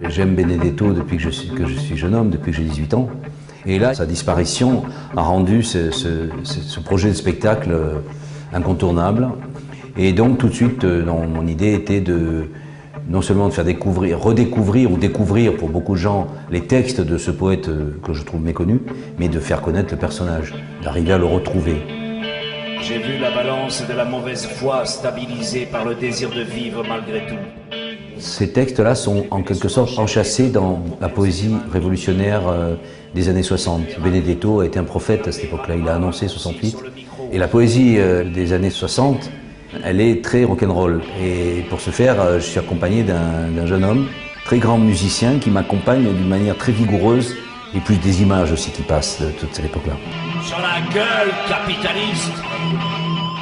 J'aime Benedetto depuis que je suis jeune homme, depuis que j'ai 18 ans. Et là, sa disparition a rendu ce projet de spectacle incontournable. Et donc tout de suite, mon idée était non seulement de faire redécouvrir ou découvrir pour beaucoup de gens les textes de ce poète que je trouve méconnu, mais de faire connaître le personnage, d'arriver à le retrouver. J'ai vu la balance de la mauvaise foi stabilisée par le désir de vivre malgré tout. Ces textes-là sont en quelque sorte enchâssés dans la poésie révolutionnaire des années 60. Benedetto a été un prophète à cette époque-là, il a annoncé 68. Et la poésie des années 60, elle est très rock'n'roll. Et pour ce faire, je suis accompagné d'un jeune homme, très grand musicien, qui m'accompagne d'une manière très vigoureuse, et plus des images aussi qui passent de toute cette époque-là. Sur la gueule capitaliste,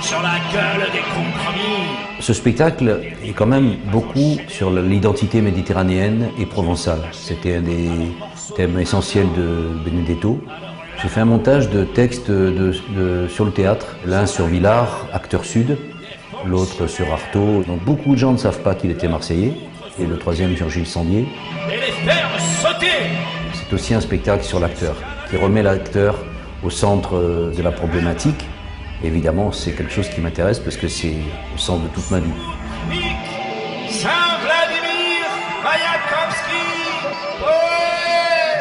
sur la gueule des compromis. Ce spectacle est quand même beaucoup sur l'identité méditerranéenne et provençale. C'était un des thèmes essentiels de Benedetto. J'ai fait un montage de textes sur le théâtre, l'un sur Villars, acteur sud, l'autre sur Artaud. Donc beaucoup de gens ne savent pas qu'il était marseillais, et le troisième sur Gilles Sandier. Et les faire sauter. C'est aussi un spectacle sur l'acteur, qui remet l'acteur au centre de la problématique. Évidemment, c'est quelque chose qui m'intéresse parce que c'est au centre de toute ma vie. Saint-Vladimir Mayakovsky, ouais.